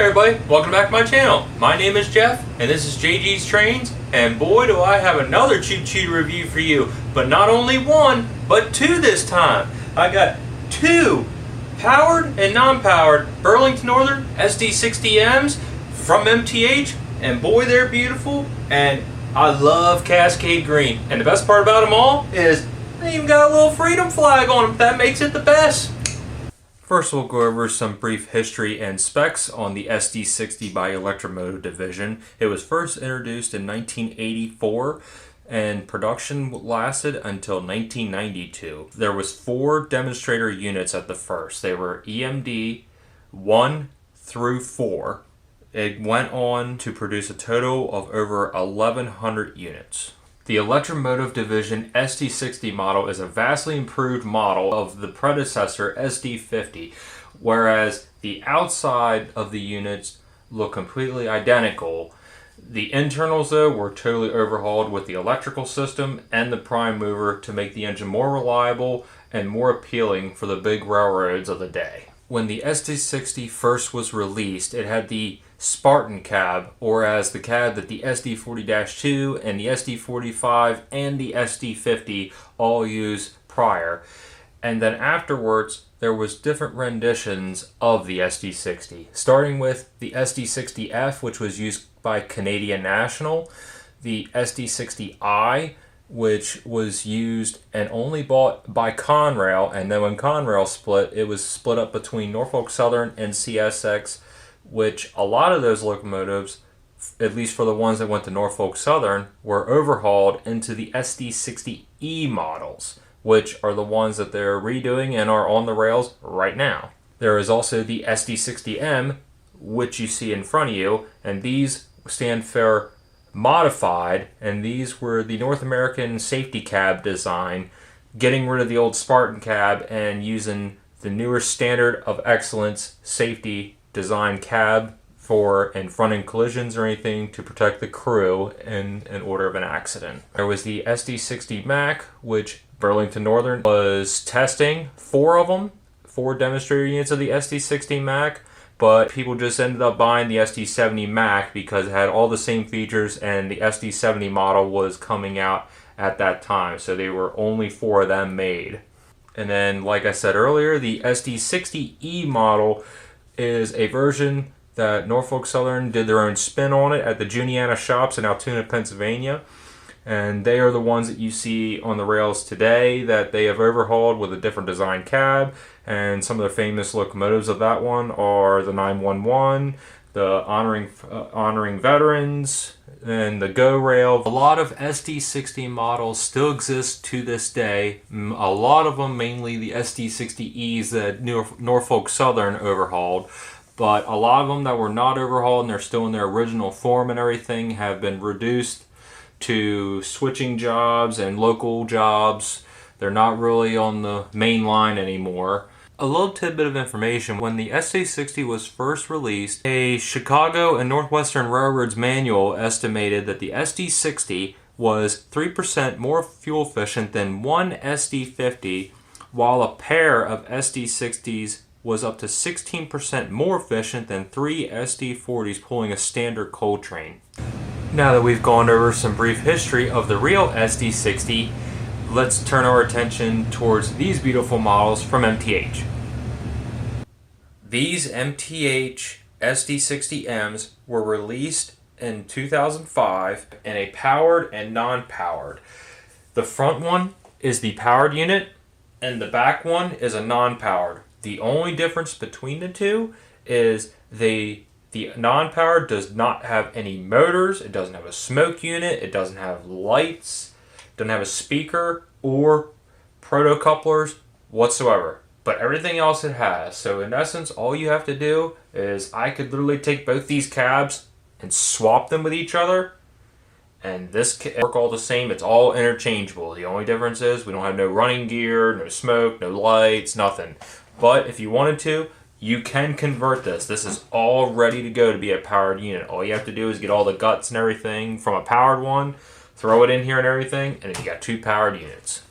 everybody, welcome back to my channel. My name is Jeff and this is JG's Trains, and boy do I have another cheap cheater review for you. But not only one, but two this time. I got two powered and non-powered Burlington Northern SD60M's from MTH, and boy they're beautiful, and I love Cascade Green. And the best part about them all is they even got a little freedom flag on them. That makes it the best. First, we'll go over some brief history and specs on the SD60 by Electromotive Division. It was first introduced in 1984 and production lasted until 1992. There was 4 demonstrator units at the first. They were EMD 1 through 4. It went on to produce a total of over 1,100 units. The Electromotive Division SD60 model is a vastly improved model of the predecessor SD50, whereas the outside of the units look completely identical. The internals, though, were totally overhauled with the electrical system and the prime mover to make the engine more reliable and more appealing for the big railroads of the day. When the SD60 first was released, it had the Spartan cab, or as the cab that the SD40-2 and the SD45 and the SD50 all used prior. And then afterwards, there was different renditions of the SD60, starting with the SD60F, which was used by Canadian National, the SD60I, which was used and only bought by Conrail, and then when Conrail split, it was split up between Norfolk Southern and CSX, which a lot of those locomotives, at least for the ones that went to Norfolk Southern, were overhauled into the SD60E models, which are the ones that they're redoing and are on the rails right now. There is also the SD60M, which you see in front of you, and these stand for modified, and these were the North American safety cab design, getting rid of the old Spartan cab and using the newer standard of excellence safety design cab for in front-end collisions or anything to protect the crew in order of an accident. There was the SD60 Mac, which Burlington Northern was testing 4 of them, 4 demonstrator units of the SD60 Mac, but people just ended up buying the SD70 Mac because it had all the same features and the SD70 model was coming out at that time, so there were only 4 of them made. And then, like I said earlier, the SD60E model is a version that Norfolk Southern did their own spin on it at the Juniata shops in Altoona, Pennsylvania. And they are the ones that you see on the rails today that they have overhauled with a different design cab. And some of the famous locomotives of that one are the 911, the honoring veterans, and the Go Rail. A lot of SD60 models still exist to this day. A lot of them, mainly the SD60Es that Norfolk Southern overhauled. But a lot of them that were not overhauled and they're still in their original form and everything have been reduced to switching jobs and local jobs. They're not really on the main line anymore. A little tidbit of information: when the SD60 was first released, a Chicago and Northwestern Railroad's manual estimated that the SD60 was 3% more fuel efficient than one SD50, while a pair of SD60s was up to 16% more efficient than 3 SD40s pulling a standard coal train. Now that we've gone over some brief history of the real SD60, let's turn our attention towards these beautiful models from MTH. These MTH SD60M's were released in 2005 in a powered and non-powered. The front one is the powered unit and the back one is a non-powered. The only difference between the two is the non-powered does not have any motors, it doesn't have a smoke unit, it doesn't have lights, doesn't have a speaker or proto-couplers whatsoever. But everything else it has. So in essence, all you have to do is I could literally take both these cabs and swap them with each other, and this can work all the same. It's all interchangeable. The only difference is we don't have no running gear, no smoke, no lights, nothing. But if you wanted to, you can convert this. This is all ready to go to be a powered unit. All you have to do is get all the guts and everything from a powered one, throw it in here and everything, and then you got 2 powered units.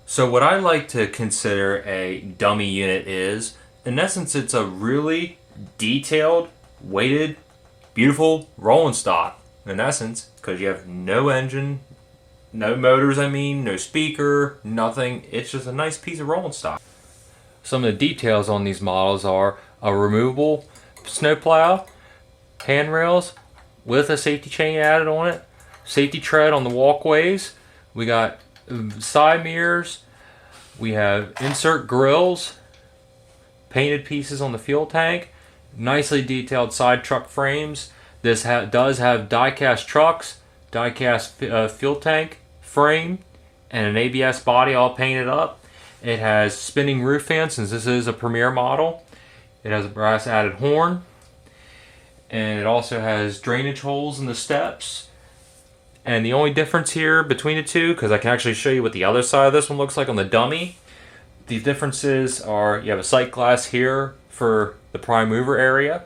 So what I like to consider a dummy unit is, in essence, it's a really detailed weighted, beautiful rolling stock in essence, because you have no engine, no motors, no speaker, nothing. It's just a nice piece of rolling stock. Some of the details on these models are a removable snowplow, handrails with a safety chain added on it, safety tread on the walkways. We got side mirrors, we have insert grills, painted pieces on the fuel tank, nicely detailed side truck frames. This does have die-cast trucks, die-cast fuel tank frame, and an ABS body all painted up. It has spinning roof fans since this is a Premier model. It has a brass added horn, and it also has drainage holes in the steps. And the only difference here between the two, because I can actually show you what the other side of this one looks like on the dummy, the differences are you have a sight glass here for the prime mover area.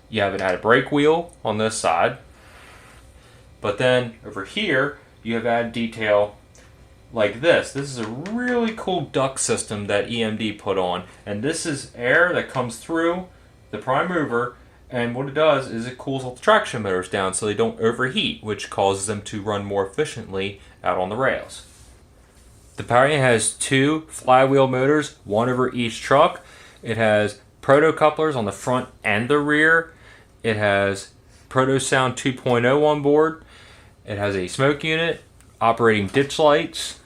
You have an added brake wheel on this side. But then over here, you have added detail like this. This is a really cool duct system that EMD put on. And this is air that comes through the prime mover, and what it does is it cools all the traction motors down so they don't overheat, which causes them to run more efficiently out on the rails. The power unit has 2 flywheel motors, one over each truck. It has proto couplers on the front and the rear. It has Proto Sound 2.0 on board. It has a smoke unit, operating ditch lights.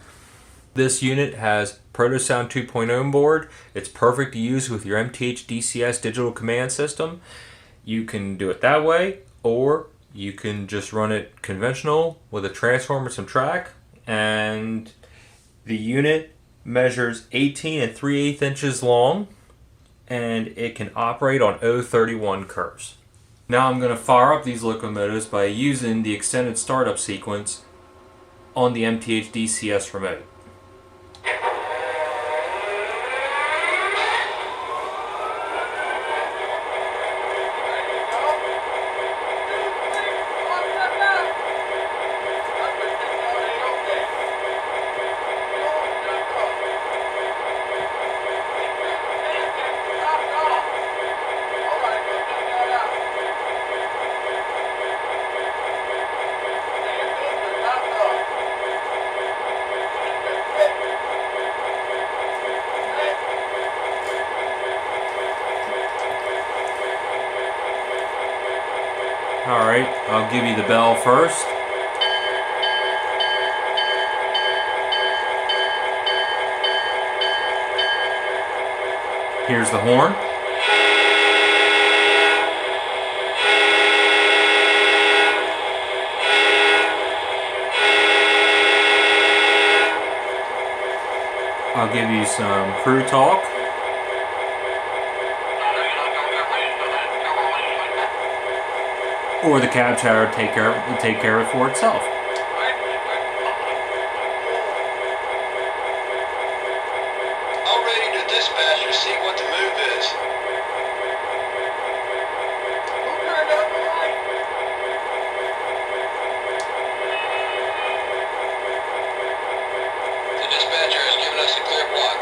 This unit has Proto Sound 2.0 on board. It's perfect to use with your MTH DCS digital command system. You can do it that way, or you can just run it conventional with a transformer and some track. And the unit measures 18 3/8 inches long, and it can operate on 031 curves. Now I'm going to fire up these locomotives by using the extended startup sequence on the MTH DCS remote. Alright, I'll give you the bell first. Here's the horn. I'll give you some crew talk. Or the cab chatter will take care of it for itself. All ready to dispatch to see what the move is. Who turned out the light? The dispatcher has given us a clear block.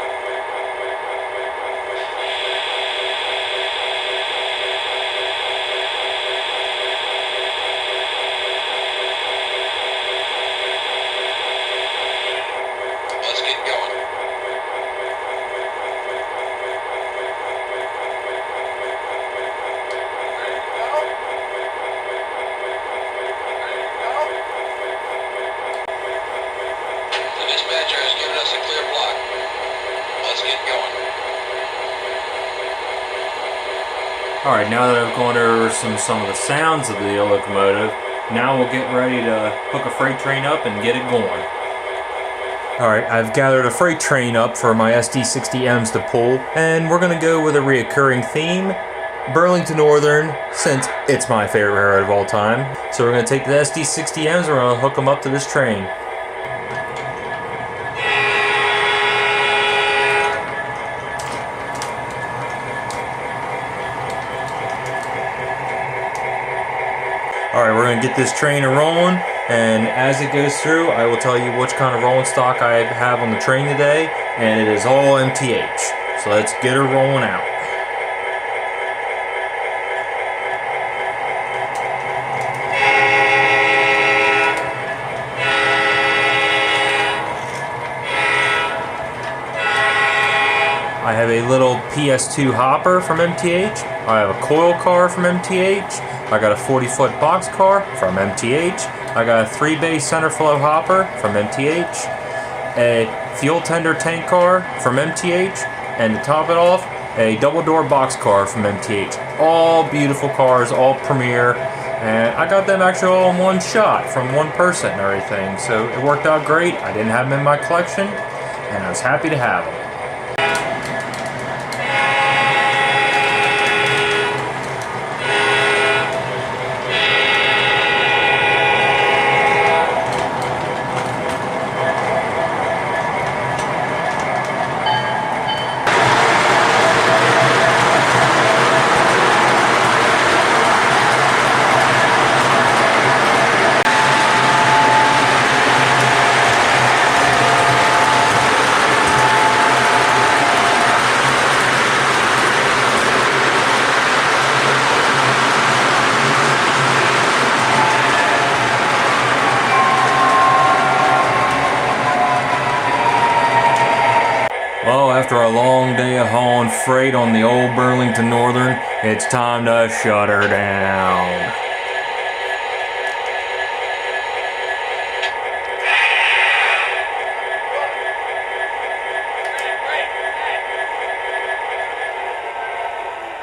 Let's get going. Ready to go? Ready to go? The dispatcher has given us a clear block. Let's get going. Alright, now that I've gone over some of the sounds of the locomotive, now we'll get ready to hook a freight train up and get it going. Alright, I've gathered a freight train up for my SD60M's to pull, and we're going to go with a reoccurring theme, Burlington Northern, since it's my favorite railroad of all time. So we're going to take the SD60M's and we're going to hook them up to this train. Alright, we're going to get this train a-rolling, and as it goes through, I will tell you which kind of rolling stock I have on the train today, and it is all MTH. So let's get her rolling out. I have a little PS2 hopper from MTH. I have a coil car from MTH. I got a 40-foot box car from MTH. I got a 3-bay center flow hopper from MTH. A fuel tender tank car from MTH. And to top it off, a double-door box car from MTH. All beautiful cars, all premier. And I got them actually all in one shot from one person and everything. So it worked out great. I didn't have them in my collection, and I was happy to have them. Well, after a long day of hauling freight on the old Burlington Northern, it's time to shut her down.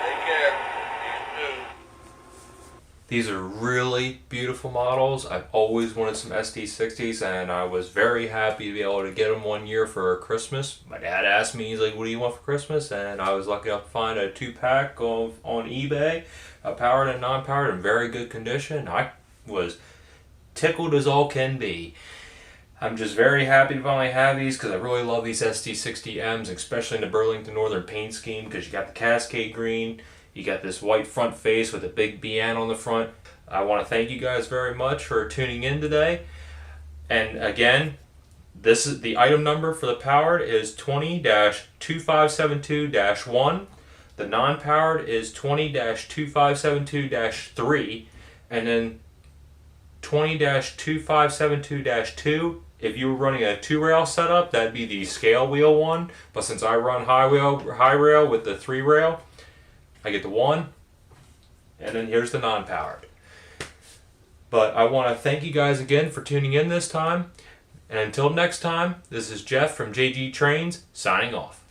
Take care. You too. These are really beautiful models. I've always wanted some SD60s, and I was very happy to be able to get them one year for Christmas. My dad asked me, he's like, what do you want for Christmas? And I was lucky enough to find a 2-pack on eBay, powered and non-powered, in very good condition. I was tickled as all can be. I'm just very happy to finally have these because I really love these SD60M's, especially in the Burlington Northern paint scheme, because you got the Cascade green, you got this white front face with a big BN on the front. I want to thank you guys very much for tuning in today. And again, this is the item number for the powered is 20-2572-1. The non-powered is 20-2572-3. And then 20-2572-2. If you were running a 2-rail setup, that'd be the scale wheel one. But since I run high rail with the 3-rail, I get the 1, and then here's the non-powered. But I want to thank you guys again for tuning in this time. And until next time, this is Jeff from JG Trains, signing off.